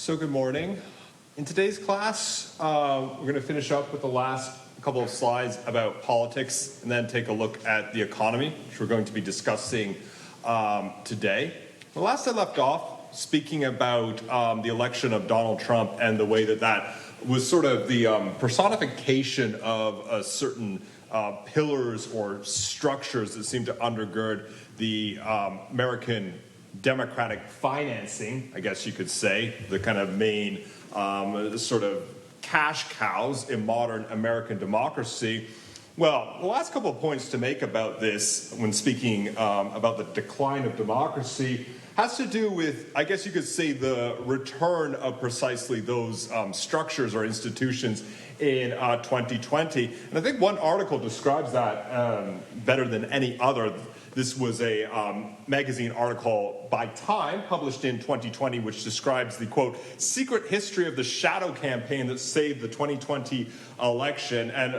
So good morning. In today's class, we're going to finish up with the last couple of slides about politics and then take a look at the economy, which we're going to be discussing today. The last I left off, speaking about the election of Donald Trump and the way that that was sort of the personification of a certain pillars or structures that seem to undergird the American democratic financing, I guess you could say, the kind of main sort of cash cows in modern American democracy. Well, the last couple of points to make about this when speaking about the decline of democracy has to do with, I guess you could say, the return of precisely those structures or institutions in 2020. And I think one article describes that better than any other. This was a magazine article by Time, published in 2020, which describes the, quote, secret history of the shadow campaign that saved the 2020 election. And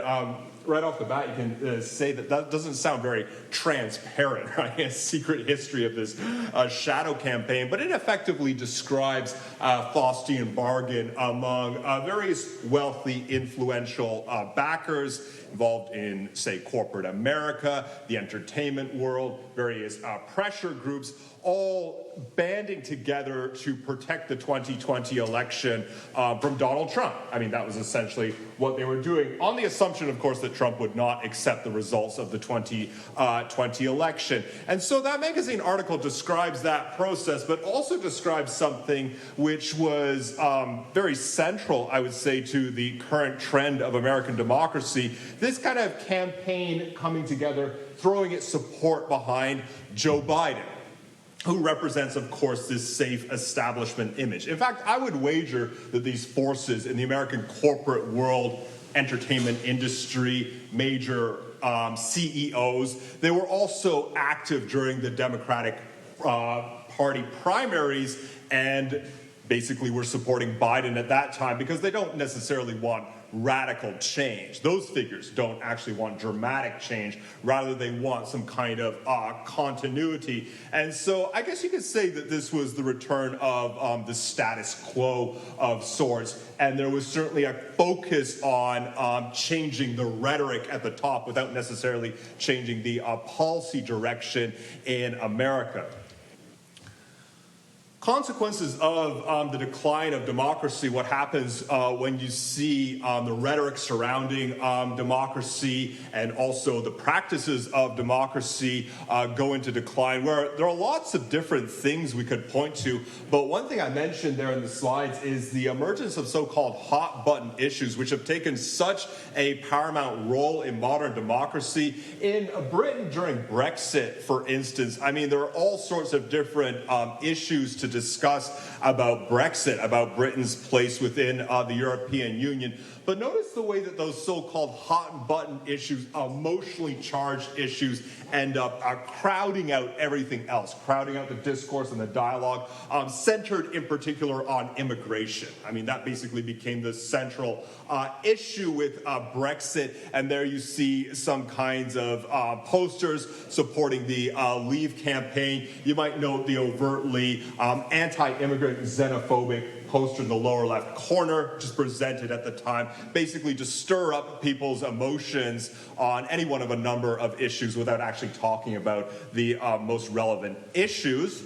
right off the bat, you can say that that doesn't sound very transparent, right? A secret history of this shadow campaign. But it effectively describes Faustian bargain among various wealthy, influential backers involved in, say, corporate America, the entertainment world, various pressure groups, all banding together to protect the 2020 election from Donald Trump. I mean, that was essentially what they were doing, on the assumption, of course, that Trump would not accept the results of the 2020 election. And so that magazine article describes that process, but also describes something which was very central, I would say, to the current trend of American democracy. This kind of campaign coming together, throwing its support behind Joe Biden, who represents, of course, this safe establishment image. In fact, I would wager that these forces in the American corporate world, entertainment industry, major CEOs, they were also active during the Democratic Party primaries and basically were supporting Biden at that time because they don't necessarily want radical change. Those figures don't actually want dramatic change. Rather, they want some kind of continuity. And so I guess you could say that this was the return of the status quo of sorts. And there was certainly a focus on changing the rhetoric at the top without necessarily changing the policy direction in America. Consequences of the decline of democracy, what happens when you see the rhetoric surrounding democracy and also the practices of democracy go into decline, where there are lots of different things we could point to. But one thing I mentioned there in the slides is the emergence of so-called hot button issues, which have taken such a paramount role in modern democracy. In Britain during Brexit, for instance, I mean, there are all sorts of different issues to discuss about Brexit, about Britain's place within the European Union. But notice the way that those so-called hot-button issues, emotionally charged issues, end up crowding out everything else, crowding out the discourse and the dialogue, centered in particular on immigration. I mean, that basically became the central issue with Brexit, and there you see some kinds of posters supporting the Leave campaign. You might note the overtly anti-immigrant, xenophobic poster in the lower left corner, just presented at the time, basically to stir up people's emotions on any one of a number of issues without actually talking about the most relevant issues.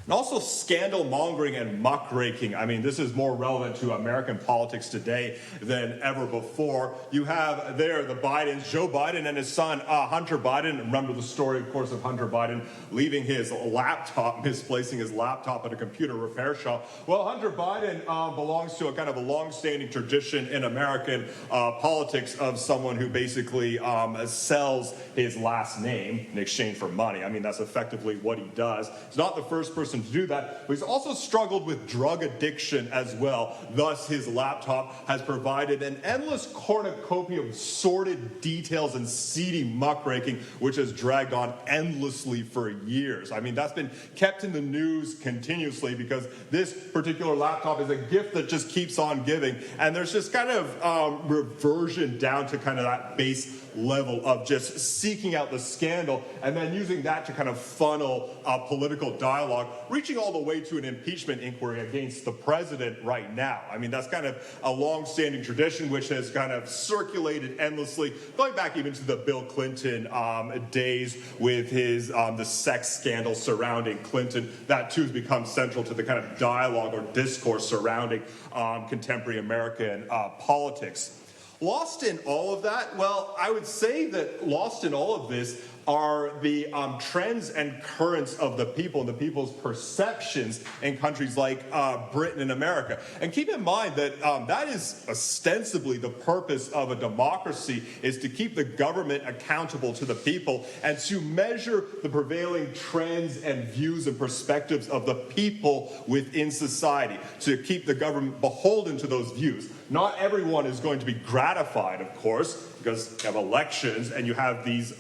And also scandal mongering and muckraking. I mean, this is more relevant to American politics today than ever before. You have there the Bidens, Joe Biden and his son, Hunter Biden. Remember the story, of course, of Hunter Biden leaving his laptop, misplacing his laptop at a computer repair shop. Well, Hunter Biden belongs to a kind of a long-standing tradition in American politics of someone who basically sells his last name in exchange for money. I mean, that's effectively what he does. He's not the first person to do that, but he's also struggled with drug addiction as well. Thus, his laptop has provided an endless cornucopia of sordid details and seedy muckraking, which has dragged on endlessly for years. I mean, that's been kept in the news continuously because this particular laptop is a gift that just keeps on giving, and there's just kind of reversion down to kind of that base level of just seeking out the scandal and then using that to kind of funnel political dialogue reaching all the way to an impeachment inquiry against the president right now. I mean, that's kind of a long-standing tradition which has kind of circulated endlessly, going back even to the Bill Clinton days with his the sex scandal surrounding Clinton. That too has become central to the kind of dialogue or discourse surrounding contemporary American politics. Lost in all of that? Well, I would say that lost in all of this are the trends and currents of the people and the people's perceptions in countries like Britain and America. And keep in mind that that is ostensibly the purpose of a democracy, is to keep the government accountable to the people and to measure the prevailing trends and views and perspectives of the people within society, to keep the government beholden to those views. Not everyone is going to be gratified, of course, because you have elections and you have these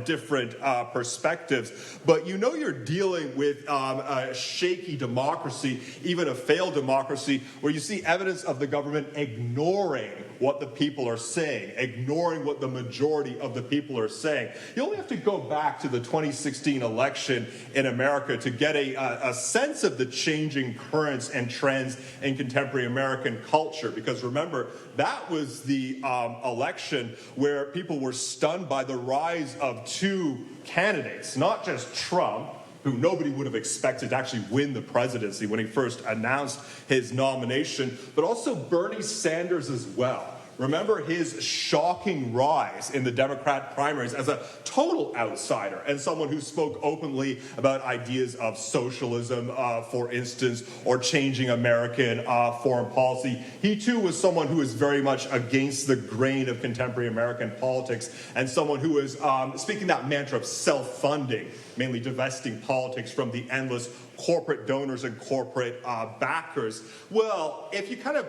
different perspectives. But you know you're dealing with a shaky democracy, even a failed democracy, where you see evidence of the government ignoring what the people are saying, ignoring what the majority of the people are saying. You only have to go back to the 2016 election in America to get a sense of the changing currents and trends in contemporary American culture. Because remember, that was the election where people were stunned by the rise of two candidates, not just Trump, who nobody would have expected to actually win the presidency when he first announced his nomination, but also Bernie Sanders as well. Remember his shocking rise in the Democrat primaries as a total outsider and someone who spoke openly about ideas of socialism, for instance, or changing American foreign policy. He too was someone who was very much against the grain of contemporary American politics and someone who was speaking that mantra of self-funding, mainly divesting politics from the endless corporate donors and corporate backers. Well, if you kind of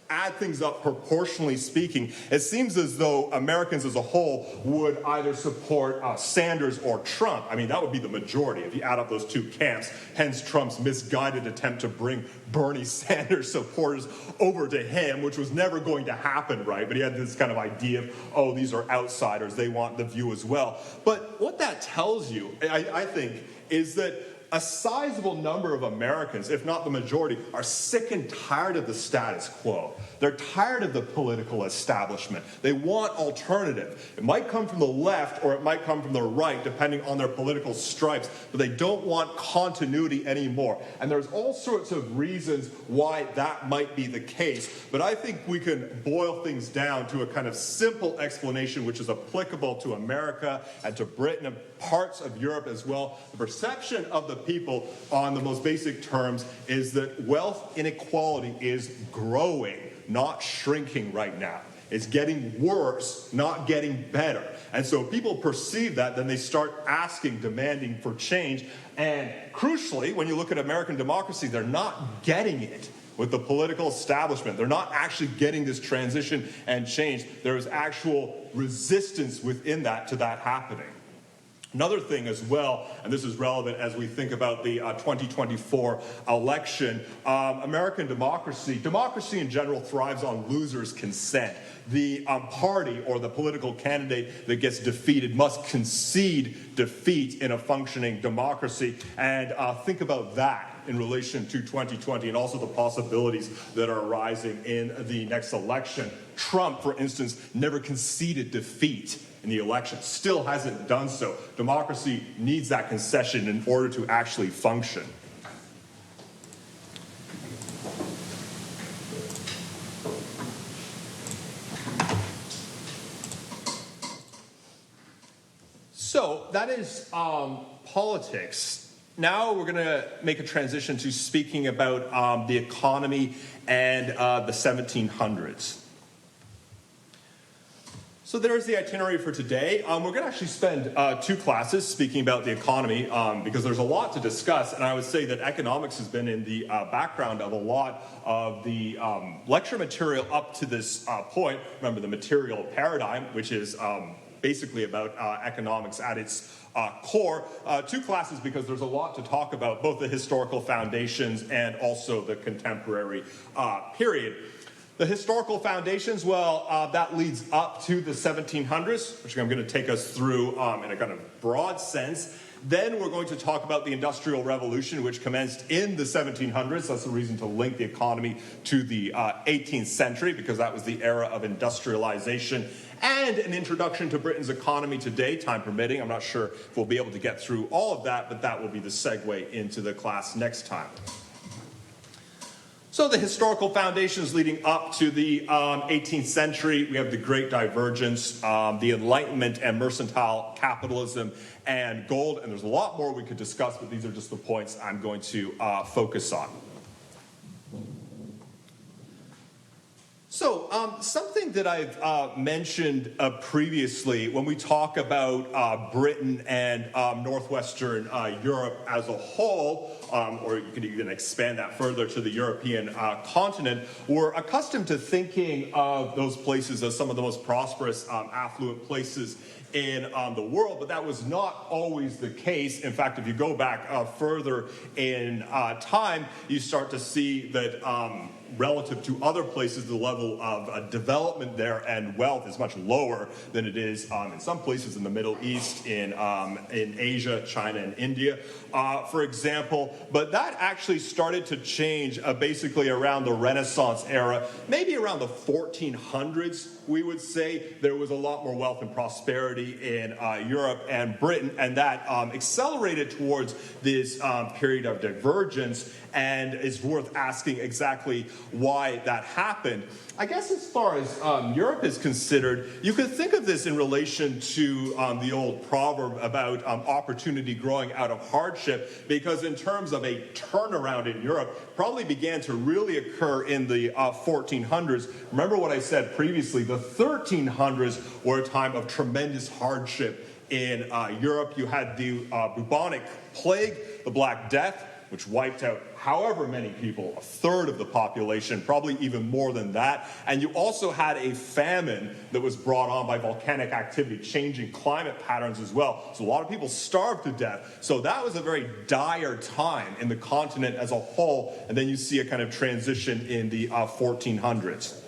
add things up proportionally speaking, it seems as though Americans as a whole would either support Sanders or Trump. I mean, that would be the majority if you add up those two camps, hence Trump's misguided attempt to bring Bernie Sanders supporters over to him, which was never going to happen, right? But he had this kind of idea of, oh, these are outsiders, they want the view as well. But what that tells you, I think, is that a sizable number of Americans, if not the majority, are sick and tired of the status quo. They're tired of the political establishment. They want alternative. It might come from the left or it might come from the right, depending on their political stripes, but they don't want continuity anymore. And there's all sorts of reasons why that might be the case, but I think we can boil things down to a kind of simple explanation which is applicable to America and to Britain and parts of Europe as well. The perception of the people on the most basic terms is that wealth inequality is growing, not shrinking right now. It's getting worse, not getting better. And so if people perceive that, then they start asking, demanding for change. And crucially, when you look at American democracy, they're not getting it with the political establishment. They're not actually getting this transition and change. There is actual resistance within that to that happening. Another thing as well, and this is relevant as we think about the 2024 election, American democracy in general thrives on losers' consent. The party or the political candidate that gets defeated must concede defeat in a functioning democracy. And think about that in relation to 2020 and also the possibilities that are arising in the next election. Trump, for instance, never conceded defeat in the election, still hasn't done so. Democracy needs that concession in order to actually function. So that is politics. Now we're going to make a transition to speaking about the economy and the 1700s. So there's the itinerary for today. We're going to actually spend 2 classes speaking about the economy because there's a lot to discuss, and I would say that economics has been in the background of a lot of the lecture material up to this point. Remember the material paradigm, which is basically about economics at its core. 2 classes because there's a lot to talk about, both the historical foundations and also the contemporary period. The historical foundations, well, that leads up to the 1700s, which I'm going to take us through in a kind of broad sense. Then we're going to talk about the Industrial Revolution, which commenced in the 1700s. That's the reason to link the economy to the 18th century, because that was the era of industrialization, and an introduction to Britain's economy today, time permitting. I'm not sure if we'll be able to get through all of that, but that will be the segue into the class next time. So the historical foundations leading up to the 18th century, we have the Great Divergence, the Enlightenment and mercantile capitalism, and gold. And there's a lot more we could discuss, but these are just the points I'm going to focus on. So something that I've mentioned previously when we talk about Britain and northwestern Europe as a whole, or you can even expand that further to the European continent, we're accustomed to thinking of those places as some of the most prosperous, affluent places in the world, but that was not always the case. In fact, if you go back further in time, you start to see that relative to other places, the level of development there and wealth is much lower than it is in some places in the Middle East, in Asia, China, and India, for example. But that actually started to change basically around the Renaissance era, maybe around the 1400s. We would say there was a lot more wealth and prosperity in Europe and Britain, and that accelerated towards this period of divergence, and it's worth asking exactly why that happened. I guess as far as Europe is considered, you could think of this in relation to the old proverb about opportunity growing out of hardship, because in terms of a turnaround in Europe, probably began to really occur in the 1400s. Remember what I said previously, the 1300s were a time of tremendous hardship in Europe. You had the bubonic plague, the Black Death, which wiped out however many people, a third of the population, probably even more than that. And you also had a famine that was brought on by volcanic activity, changing climate patterns as well. So a lot of people starved to death. So that was a very dire time in the continent as a whole. And then you see a kind of transition in the 1400s.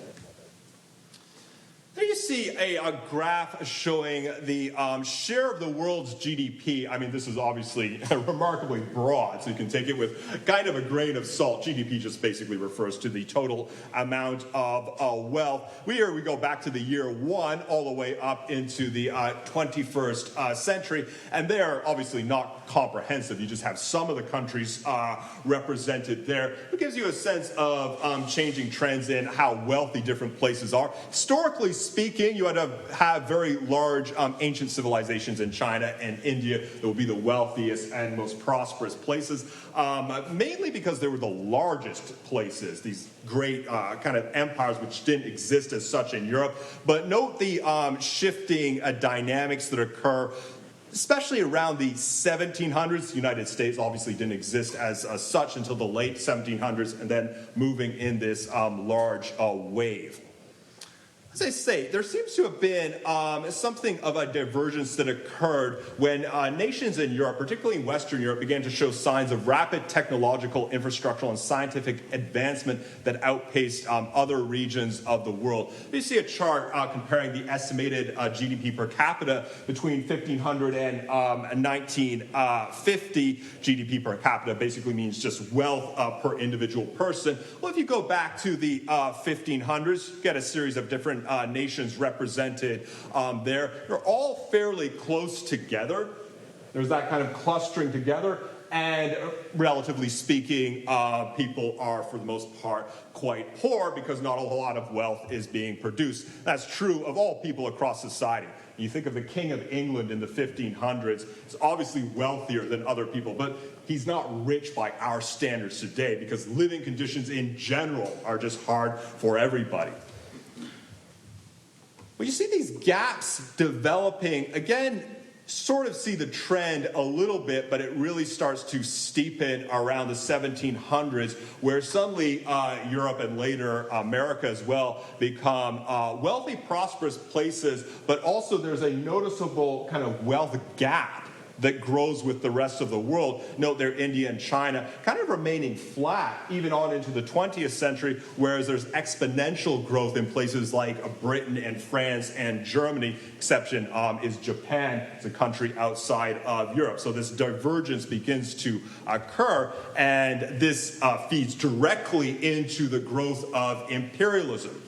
There you see a graph showing the share of the world's GDP. I mean, this is obviously remarkably broad, so you can take it with kind of a grain of salt. GDP just basically refers to the total amount of wealth. Here we go back to the year one all the way up into the 21st century, and they're obviously not comprehensive. You just have some of the countries represented there. It gives you a sense of changing trends in how wealthy different places are. Historically speaking, you had to have very large ancient civilizations in China and India that would be the wealthiest and most prosperous places, mainly because they were the largest places, these great kind of empires which didn't exist as such in Europe. But note the shifting dynamics that occur, especially around the 1700s. The United States obviously didn't exist as such until the late 1700s, and then moving in this large wave. As I say, there seems to have been something of a divergence that occurred when nations in Europe, particularly in Western Europe, began to show signs of rapid technological, infrastructural, and scientific advancement that outpaced other regions of the world. You see a chart comparing the estimated GDP per capita between 1500 and 1950. GDP per capita basically means just wealth per individual person. Well, if you go back to the 1500s, you get a series of different nations represented there. They're all fairly close together. There's that kind of clustering together, and relatively speaking, people are, for the most part, quite poor because not a whole lot of wealth is being produced. That's true of all people across society. You think of the King of England in the 1500s, he's obviously wealthier than other people, but he's not rich by our standards today because living conditions in general are just hard for everybody. Well, you see these gaps developing, again, sort of see the trend a little bit, but it really starts to steepen around the 1700s, where suddenly Europe and later America as well become wealthy, prosperous places, but also there's a noticeable kind of wealth gap that grows with the rest of the world. Note there India and China kind of remaining flat even on into the 20th century, whereas there's exponential growth in places like Britain and France and Germany. Exception is Japan. It's a country outside of Europe. So this divergence begins to occur, and this feeds directly into the growth of imperialism.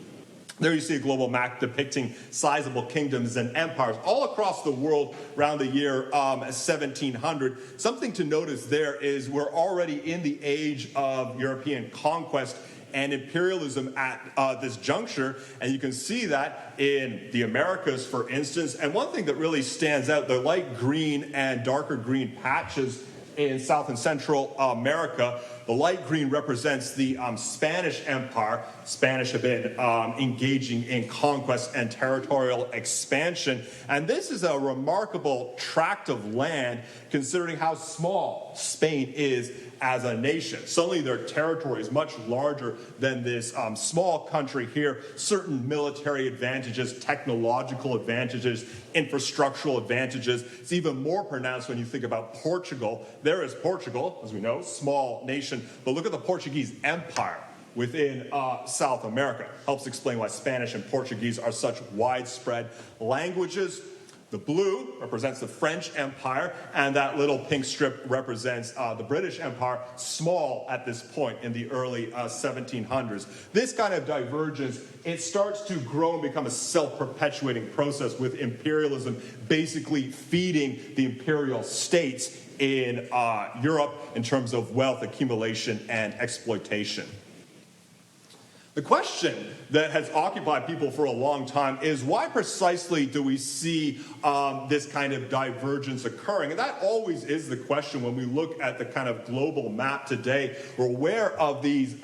There you see a global map depicting sizable kingdoms and empires all across the world around the year 1700. Something to notice there is we're already in the age of European conquest and imperialism at this juncture, and you can see that in the Americas, for instance. And one thing that really stands out, the light green and darker green patches in South and Central America. The light green represents the Spanish Empire. Spanish have been engaging in conquest and territorial expansion. And this is a remarkable tract of land considering how small Spain is as a nation. Suddenly their territory is much larger than this small country here. Certain military advantages, technological advantages, infrastructural advantages. It's even more pronounced when you think about Portugal. There is Portugal, as we know, small nation, but look at the Portuguese Empire within South America. Helps explain why Spanish and Portuguese are such widespread languages. The blue represents the French Empire, and that little pink strip represents the British Empire, small at this point in the early 1700s. This kind of divergence, it starts to grow and become a self-perpetuating process with imperialism basically feeding the imperial states in Europe in terms of wealth accumulation and exploitation. The question that has occupied people for a long time is why precisely do we see this kind of divergence occurring? And that always is the question when we look at the kind of global map today. We're aware of these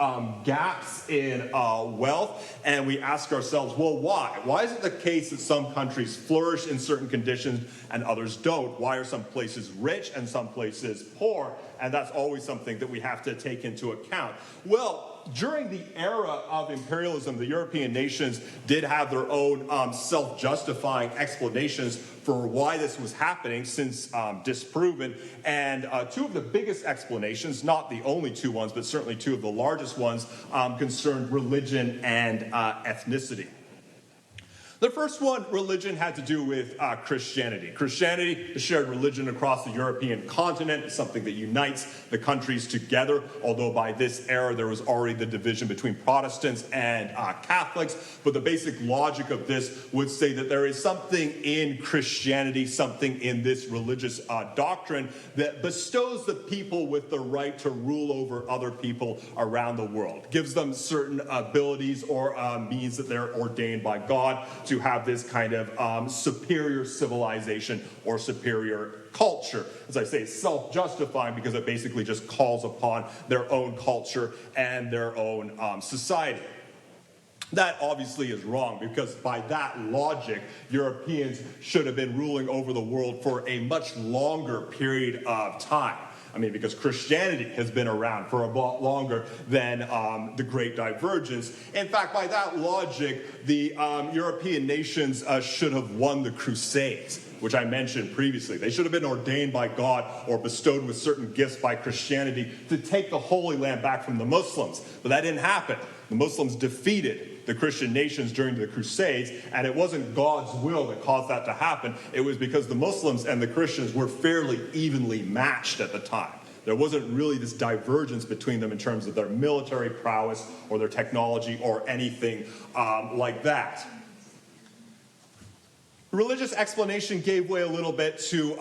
gaps in wealth, and we ask ourselves, well, why? Why is it the case that some countries flourish in certain conditions and others don't? Why are some places rich and some places poor? And that's always something that we have to take into account. Well, during the era of imperialism, the European nations did have their own self-justifying explanations for why this was happening, since disproven. And two of the biggest explanations, not the only two ones, but certainly two of the largest ones, concerned religion and ethnicity. The first one, religion, had to do with Christianity. Christianity, the shared religion across the European continent, is something that unites the countries together, although by this era there was already the division between Protestants and Catholics. But the basic logic of this would say that there is something in Christianity, something in this religious doctrine that bestows the people with the right to rule over other people around the world, gives them certain abilities or means that they're ordained by God to have this kind of superior civilization or superior culture. As I say, self-justifying because it basically just calls upon their own culture and their own society. That obviously is wrong, because by that logic, Europeans should have been ruling over the world for a much longer period of time. I mean, because Christianity has been around for a lot longer than the Great Divergence. In fact, by that logic, the European nations should have won the Crusades, which I mentioned previously. They should have been ordained by God or bestowed with certain gifts by Christianity to take the Holy Land back from the Muslims. But that didn't happen. The Muslims defeated the Christian nations during the Crusades, and it wasn't God's will that caused that to happen. It was because the Muslims and the Christians were fairly evenly matched at the time. There wasn't really this divergence between them in terms of their military prowess or their technology or anything like that. Religious explanation gave way a little bit to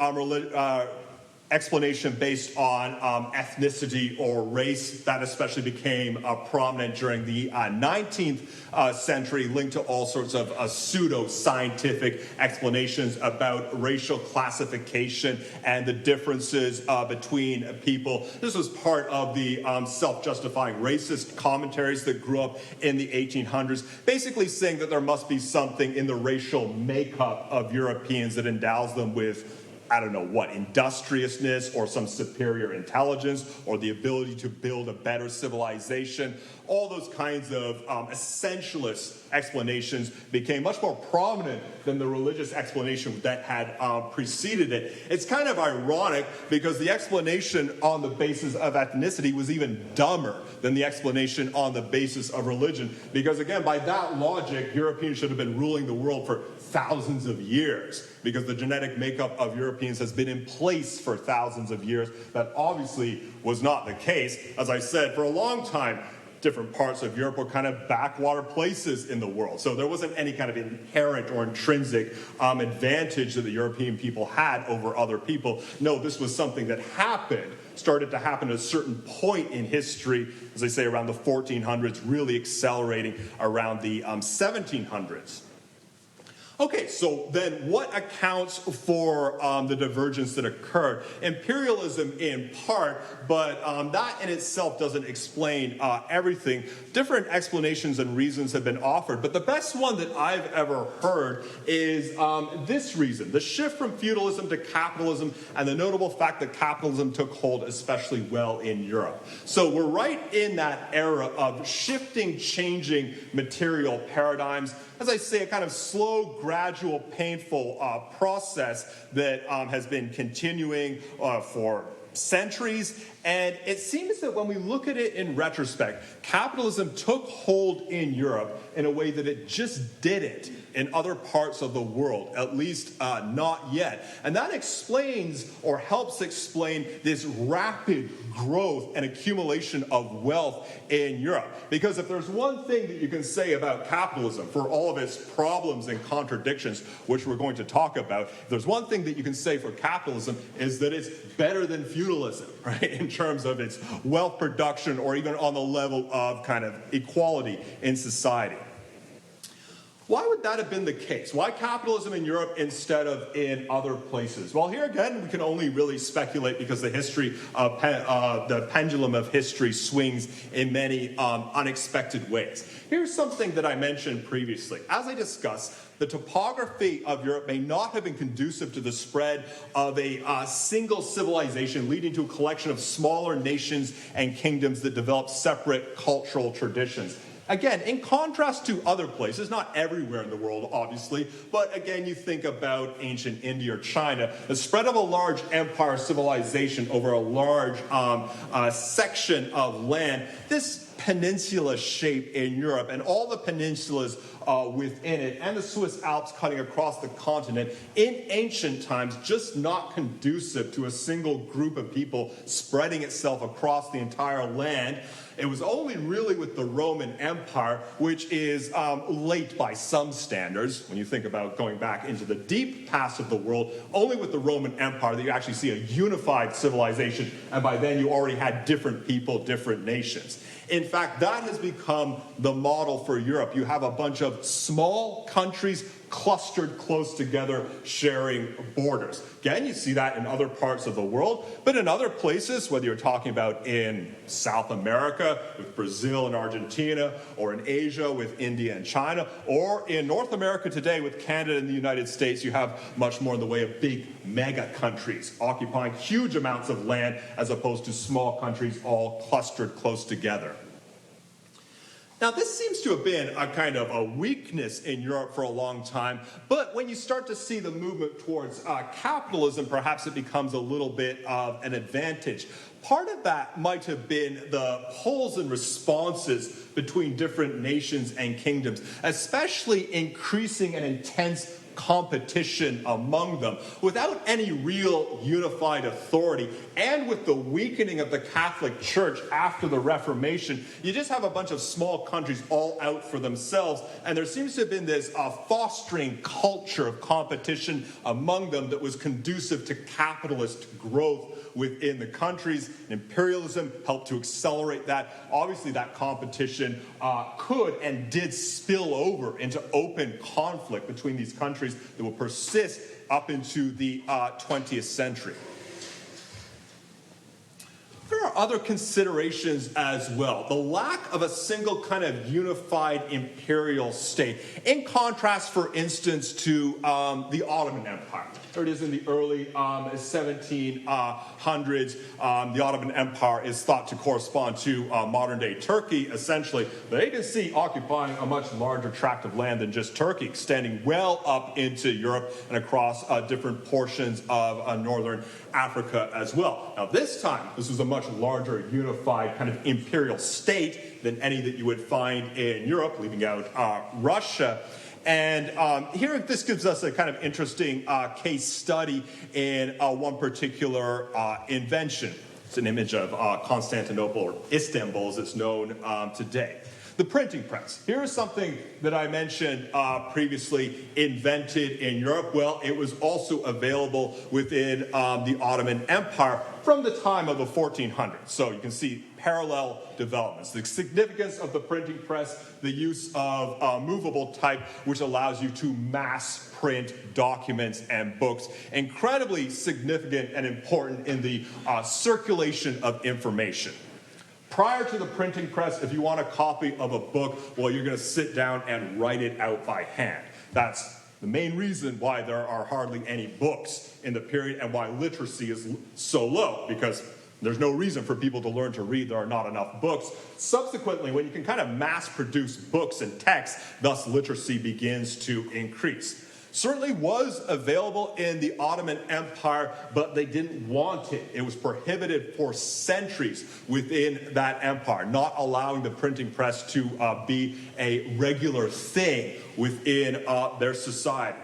explanation based on ethnicity or race. That especially became prominent during the 19th century, linked to all sorts of pseudo-scientific explanations about racial classification and the differences between people. This was part of the self-justifying racist commentaries that grew up in the 1800s, basically saying that there must be something in the racial makeup of Europeans that endows them with, I don't know what, industriousness or some superior intelligence or the ability to build a better civilization. all those kinds of essentialist explanations became much more prominent than the religious explanation that had preceded it. It's kind of ironic because the explanation on the basis of ethnicity was even dumber than the explanation on the basis of religion, because again, by that logic, Europeans should have been ruling the world for thousands of years, because the genetic makeup of Europeans has been in place for thousands of years. That obviously was not the case. As I said, for a long time, different parts of Europe were kind of backwater places in the world. So there wasn't any kind of inherent or intrinsic advantage that the European people had over other people. No, this was something that started to happen at a certain point in history, as I say, around the 1400s, really accelerating around the 1700s. Okay, so then what accounts for the divergence that occurred? Imperialism in part, but that in itself doesn't explain everything. Different explanations and reasons have been offered, but the best one that I've ever heard is this reason: the shift from feudalism to capitalism, and the notable fact that capitalism took hold especially well in Europe. So we're right in that era of shifting, changing material paradigms. As I say, a kind of slow, gradual, painful process that has been continuing for centuries. And it seems that when we look at it in retrospect, capitalism took hold in Europe in a way that it just didn't in other parts of the world, at least not yet. And that explains or helps explain this rapid growth and accumulation of wealth in Europe. Because if there's one thing that you can say about capitalism, for all of its problems and contradictions, which we're going to talk about, if there's one thing that you can say for capitalism is that it's better than feudalism, right? In terms of its wealth production, or even on the level of kind of equality in society. Why would that have been the case? Why capitalism in Europe instead of in other places? Well, here again, we can only really speculate, because the the pendulum of history swings in many unexpected ways. Here's something that I mentioned previously. As I discussed, the topography of Europe may not have been conducive to the spread of a single civilization, leading to a collection of smaller nations and kingdoms that developed separate cultural traditions. Again, in contrast to other places, not everywhere in the world, obviously, but again, you think about ancient India or China, the spread of a large empire civilization over a large section of land, this peninsula shape in Europe and all the peninsulas within it, and the Swiss Alps cutting across the continent, in ancient times, just not conducive to a single group of people spreading itself across the entire land. It was only really with the Roman Empire, which is late by some standards, when you think about going back into the deep past of the world, only with the Roman Empire that you actually see a unified civilization, and by then you already had different people, different nations. In fact, that has become the model for Europe. You have a bunch of small countries clustered close together, sharing borders. Again, you see that in other parts of the world, but in other places, whether you're talking about in South America with Brazil and Argentina, or in Asia with India and China, or in North America today with Canada and the United States, you have much more in the way of big mega countries occupying huge amounts of land, as opposed to small countries all clustered close together. Now, this seems to have been a kind of a weakness in Europe for a long time, but when you start to see the movement towards capitalism, perhaps it becomes a little bit of an advantage. Part of that might have been the pulls and responses between different nations and kingdoms, especially increasing and intense competition among them without any real unified authority, and with the weakening of the Catholic Church after the Reformation, you just have a bunch of small countries all out for themselves, and there seems to have been this fostering culture of competition among them that was conducive to capitalist growth within the countries. Imperialism helped to accelerate that. Obviously, that competition could and did spill over into open conflict between these countries that will persist up into the 20th century. There are are other considerations as well. The lack of a single kind of unified imperial state, in contrast, for instance, to the Ottoman Empire. There it is in the early 1700s. The Ottoman Empire is thought to correspond to modern-day Turkey, essentially. But you can see occupying a much larger tract of land than just Turkey, extending well up into Europe and across different portions of northern Africa as well. Now, this time, this was a much larger, unified kind of imperial state than any that you would find in Europe, leaving out Russia. And here, this gives us a kind of interesting case study in one particular invention. It's an image of Constantinople, or Istanbul as it's known today. The printing press. Here's something that I mentioned previously, invented in Europe. Well, it was also available within the Ottoman Empire from the time of the 1400s. So you can see parallel developments. The significance of the printing press, the use of movable type, which allows you to mass print documents and books. Incredibly significant and important in the circulation of information. Prior to the printing press, if you want a copy of a book, well, you're going to sit down and write it out by hand. That's the main reason why there are hardly any books in the period and why literacy is so low, because there's no reason for people to learn to read. There are not enough books. Subsequently, when you can kind of mass produce books and text, thus literacy begins to increase. Certainly was available in the Ottoman Empire, but they didn't want it. It was prohibited for centuries within that empire, not allowing the printing press to be a regular thing within their society.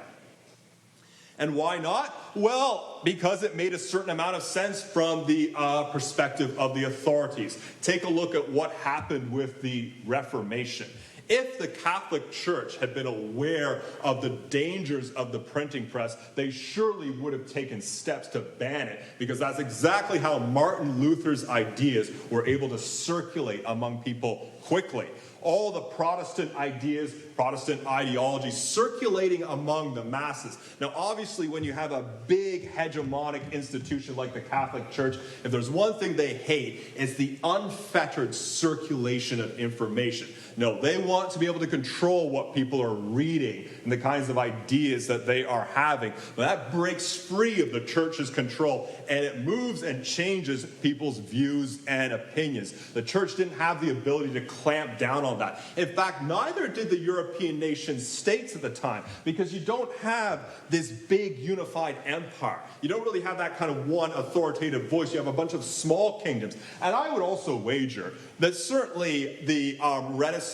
And why not? Well, because it made a certain amount of sense from the perspective of the authorities. Take a look at what happened with the Reformation. If the Catholic Church had been aware of the dangers of the printing press, they surely would have taken steps to ban it, because that's exactly how Martin Luther's ideas were able to circulate among people quickly. All the Protestant ideas, Protestant ideology circulating among the masses. Now, obviously, when you have a big hegemonic institution like the Catholic Church, if there's one thing they hate, it's the unfettered circulation of information. No, they want to be able to control what people are reading and the kinds of ideas that they are having. But that breaks free of the church's control, and it moves and changes people's views and opinions. The church didn't have the ability to clamp down on that. In fact, neither did the European nation states at the time, because you don't have this big unified empire. You don't really have that kind of one authoritative voice. You have a bunch of small kingdoms. And I would also wager that certainly the Renaissance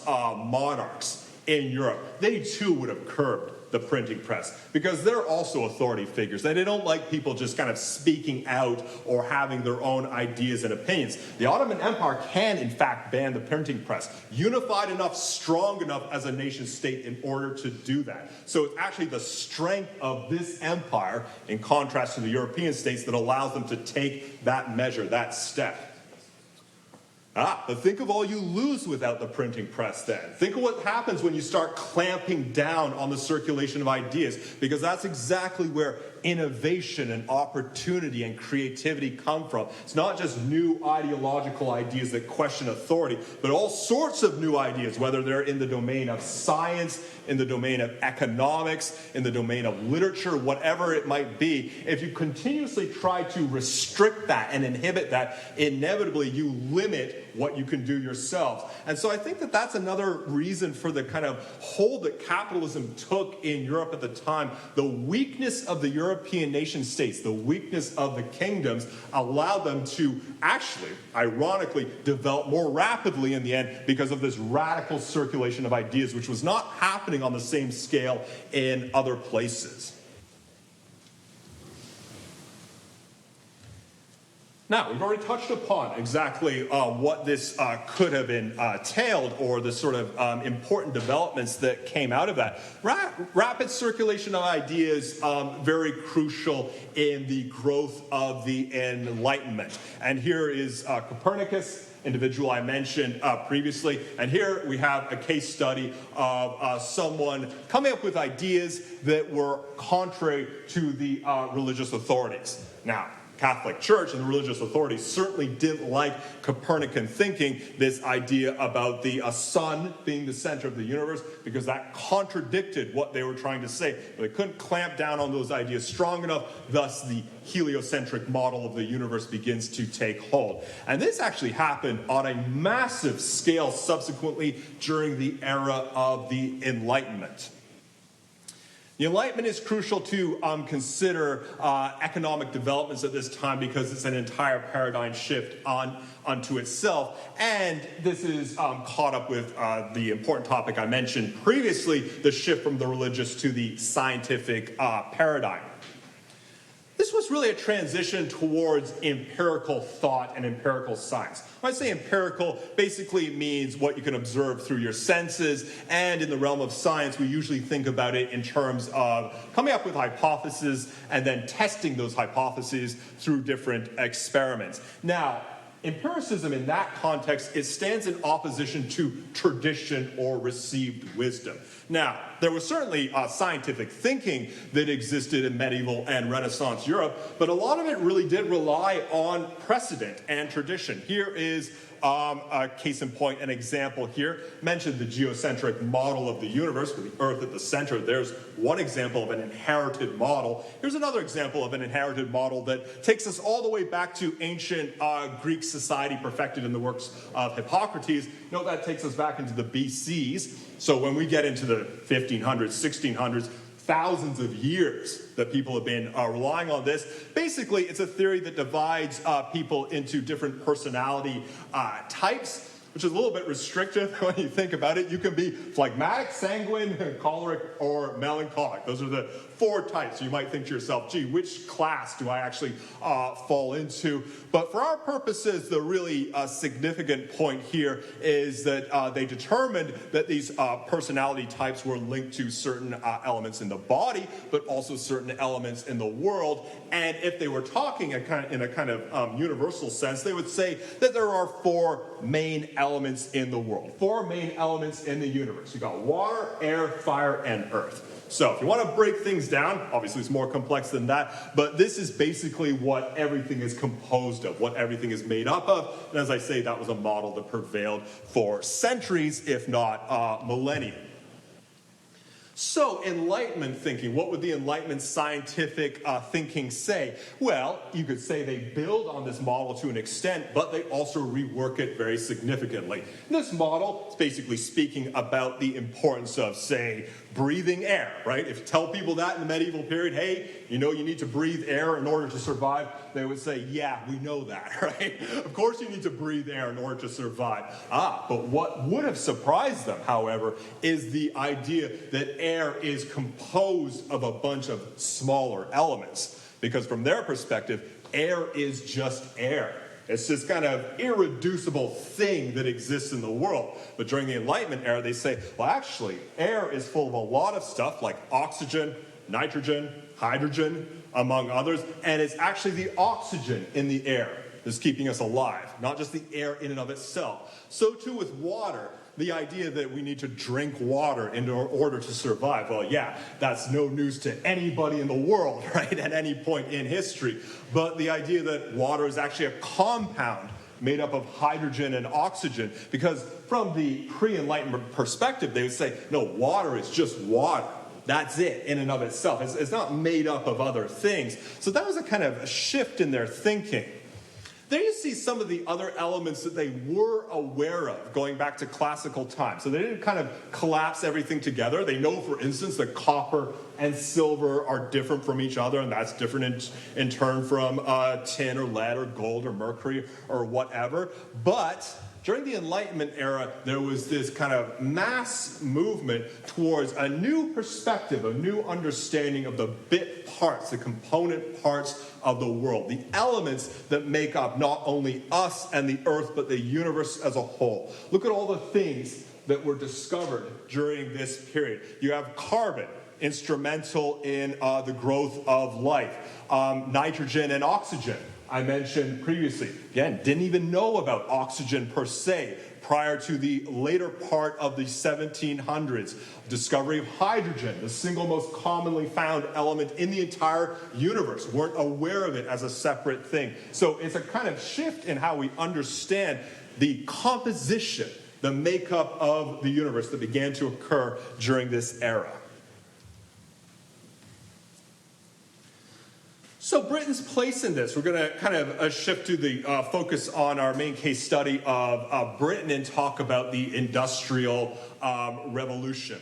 monarchs in Europe, they too would have curbed the printing press, because they're also authority figures. They don't like people just kind of speaking out or having their own ideas and opinions. The Ottoman Empire can, in fact, ban the printing press, unified enough, strong enough as a nation state in order to do that. So it's actually the strength of this empire, in contrast to the European states, that allows them to take that measure, that step. But think of all you lose without the printing press then. Think of what happens when you start clamping down on the circulation of ideas, because that's exactly where innovation and opportunity and creativity come from. It's not just new ideological ideas that question authority, but all sorts of new ideas, whether they're in the domain of science, in the domain of economics, in the domain of literature, whatever it might be. If you continuously try to restrict that and inhibit that, inevitably you limit what you can do yourself. And so I think that that's another reason for the kind of hold that capitalism took in Europe at the time. The weakness of the European nation states, the weakness of the kingdoms, allowed them to actually, ironically, develop more rapidly in the end, because of this radical circulation of ideas, which was not happening on the same scale in other places. Now, we've already touched upon exactly what this could have entailed, or the sort of important developments that came out of that. Rapid circulation of ideas, very crucial in the growth of the Enlightenment. And here is Copernicus, individual I mentioned previously. And here we have a case study of someone coming up with ideas that were contrary to the religious authorities. Now, Catholic Church and the religious authorities certainly didn't like Copernican thinking, this idea about the sun being the center of the universe, because that contradicted what they were trying to say. But they couldn't clamp down on those ideas strong enough, thus the heliocentric model of the universe begins to take hold. And this actually happened on a massive scale subsequently during the era of the Enlightenment. The Enlightenment is crucial to consider economic developments at this time because it's an entire paradigm shift unto itself. And this is caught up with the important topic I mentioned previously, the shift from the religious to the scientific paradigm. This was really a transition towards empirical thought and empirical science. When I say empirical, basically it means what you can observe through your senses, and in the realm of science, we usually think about it in terms of coming up with hypotheses and then testing those hypotheses through different experiments. Now, empiricism in that context, it stands in opposition to tradition or received wisdom. Now, there was certainly scientific thinking that existed in medieval and Renaissance Europe, but a lot of it really did rely on precedent and tradition. Here is a case in point, an example here. Mentioned the geocentric model of the universe with the Earth at the center. There's one example of an inherited model. Here's another example of an inherited model that takes us all the way back to ancient Greek society perfected in the works of Hippocrates. Note that takes us back into the BCs. So when we get into the 1500s, 1600s, thousands of years that people have been relying on this. Basically, it's a theory that divides people into different personality types, which is a little bit restrictive when you think about it. You can be phlegmatic, sanguine, choleric, or melancholic. Those are the 4 types. You might think to yourself, gee, which class do I actually fall into? But for our purposes, the really significant point here is that they determined that these personality types were linked to certain elements in the body, but also certain elements in the world. And if they were talking in a kind of universal sense, they would say that there are 4 main elements in the world, 4 main elements in the universe. You've got water, air, fire, and earth. So if you want to break things down, obviously it's more complex than that, but this is basically what everything is composed of, what everything is made up of. And as I say, that was a model that prevailed for centuries, if not millennia. So, Enlightenment thinking, what would the Enlightenment scientific thinking say? Well, you could say they build on this model to an extent, but they also rework it very significantly. This model is basically speaking about the importance of, say, breathing air, right? If you tell people that in the medieval period, hey, you know you need to breathe air in order to survive, they would say, yeah, we know that, right? Of course you need to breathe air in order to survive. But what would have surprised them, however, is the idea that air is composed of a bunch of smaller elements. Because from their perspective, air is just air. It's this kind of irreducible thing that exists in the world. But during the Enlightenment era, they say, well, actually, air is full of a lot of stuff like oxygen, nitrogen, hydrogen, among others. And it's actually the oxygen in the air that's keeping us alive, not just the air in and of itself. So too with water. The idea that we need to drink water in order to survive, well, yeah, that's no news to anybody in the world, right, at any point in history. But the idea that water is actually a compound made up of hydrogen and oxygen, because from the pre-Enlightenment perspective, they would say, no, water is just water. That's it in and of itself. It's not made up of other things. So that was a kind of a shift in their thinking. There you see some of the other elements that they were aware of going back to classical times. So they didn't kind of collapse everything together. They know, for instance, that copper and silver are different from each other, and that's different in turn from tin or lead or gold or mercury or whatever. But during the Enlightenment era, there was this kind of mass movement towards a new perspective, a new understanding of the bit parts, the component parts of the world, the elements that make up not only us and the earth, but the universe as a whole. Look at all the things that were discovered during this period. You have carbon, instrumental in the growth of life, nitrogen and oxygen. I mentioned previously, again, didn't even know about oxygen per se, prior to the later part of the 1700s. Discovery of hydrogen, the single most commonly found element in the entire universe. Weren't aware of it as a separate thing. So it's a kind of shift in how we understand the composition, the makeup of the universe that began to occur during this era. So Britain's place in this, we're going to kind of shift to the focus on our main case study of Britain and talk about the Industrial Revolution.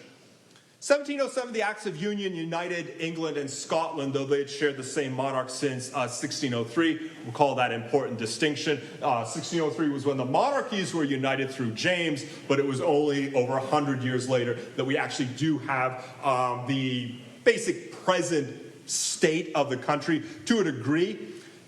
1707, the Acts of Union united England and Scotland, though they had shared the same monarch since 1603. We'll call that important distinction. 1603 was when the monarchies were united through James, but it was only over 100 years later that we actually do have the basic present state of the country. To a degree,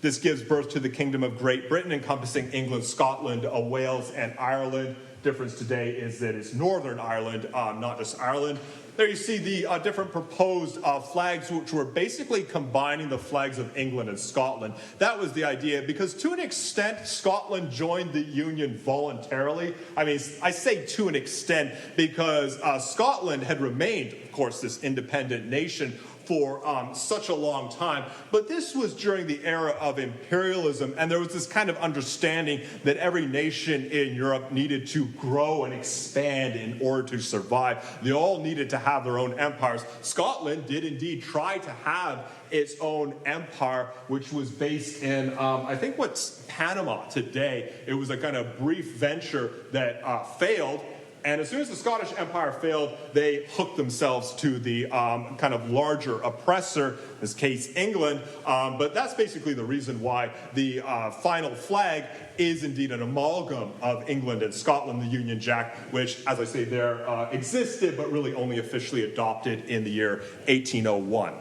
this gives birth to the Kingdom of Great Britain, encompassing England, Scotland, Wales, and Ireland. Difference today is that it's Northern Ireland, not just Ireland. There you see the different proposed flags, which were basically combining the flags of England and Scotland. That was the idea, because to an extent, Scotland joined the Union voluntarily. I mean, I say to an extent because Scotland had remained, of course, this independent nation for such a long time. But this was during the era of imperialism, and there was this kind of understanding that every nation in Europe needed to grow and expand in order to survive. They all needed to have their own empires. Scotland did indeed try to have its own empire, which was based in, I think what's Panama today. It was a kind of brief venture that failed. And as soon as the Scottish Empire failed, they hooked themselves to the kind of larger oppressor, in this case England. But that's basically the reason why the final flag is indeed an amalgam of England and Scotland, the Union Jack, which, as I say there, existed, but really only officially adopted in the year 1801.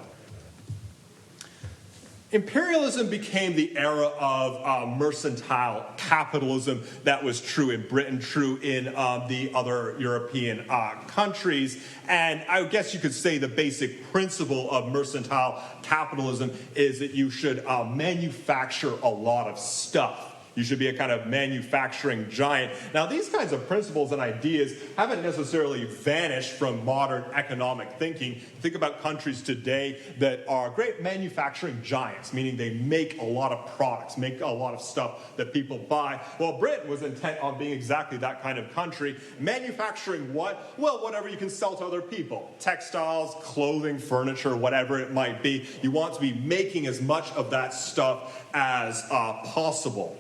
Imperialism became the era of mercantile capitalism. That was true in Britain, true in the other European countries. And I guess you could say the basic principle of mercantile capitalism is that you should manufacture a lot of stuff. You should be a kind of manufacturing giant. Now, these kinds of principles and ideas haven't necessarily vanished from modern economic thinking. Think about countries today that are great manufacturing giants, meaning they make a lot of products, make a lot of stuff that people buy. Well, Britain was intent on being exactly that kind of country. Manufacturing what? Well, whatever you can sell to other people. Textiles, clothing, furniture, whatever it might be. You want to be making as much of that stuff as possible.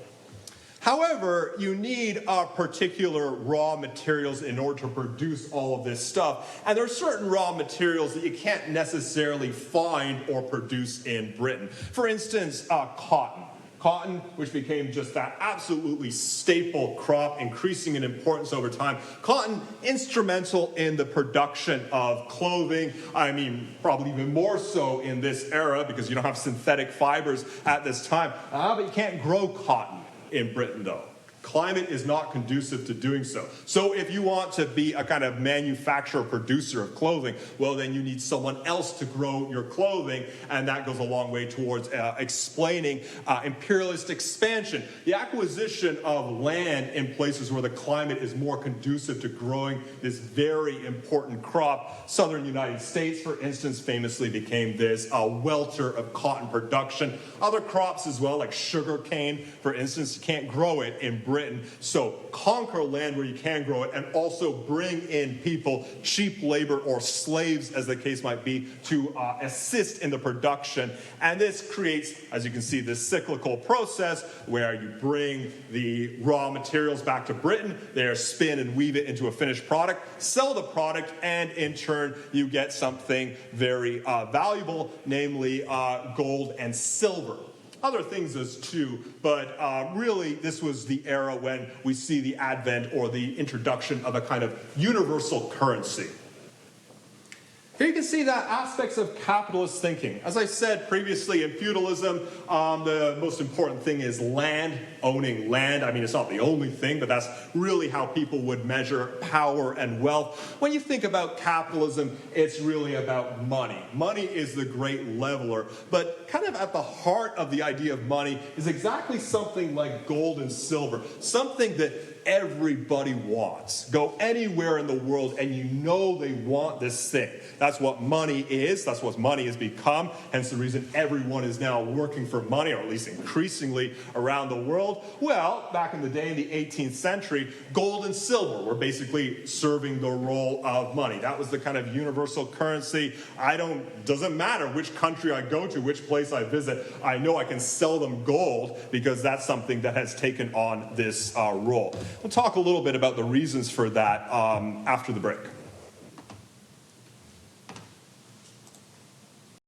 However, you need particular raw materials in order to produce all of this stuff. And there are certain raw materials that you can't necessarily find or produce in Britain. For instance, cotton. Cotton, which became just that absolutely staple crop, increasing in importance over time. Cotton, instrumental in the production of clothing. I mean, probably even more so in this era because you don't have synthetic fibers at this time. But you can't grow cotton in Britain, though. Climate is not conducive to doing so. So if you want to be a kind of manufacturer, producer of clothing, well, then you need someone else to grow your clothing, and that goes a long way towards explaining imperialist expansion. The acquisition of land in places where the climate is more conducive to growing this very important crop. Southern United States, for instance, famously became this welter of cotton production. Other crops as well, like sugar cane, for instance, you can't grow it in Britain. So conquer land where you can grow it and also bring in people, cheap labor or slaves as the case might be, to assist in the production. And this creates, as you can see, this cyclical process where you bring the raw materials back to Britain, they spin and weave it into a finished product, sell the product, and in turn you get something very valuable, namely gold and silver. Other things as too, but really this was the era when we see the advent or the introduction of a kind of universal currency. Here you can see that aspects of capitalist thinking. As I said previously, in feudalism, the most important thing is land, owning land. I mean, it's not the only thing, but that's really how people would measure power and wealth. When you think about capitalism, it's really about money. Money is the great leveler, but kind of at the heart of the idea of money is exactly something like gold and silver, something that everybody wants. Go anywhere in the world and you know they want this thing. That's what money is. That's what money has become. Hence the reason everyone is now working for money, or at least increasingly around the world. Well, back in the day, in the 18th century, gold and silver were basically serving the role of money. That was the kind of universal currency. Doesn't matter which country I go to, which place I visit, I know I can sell them gold because that's something that has taken on this role. We'll talk a little bit about the reasons for that after the break.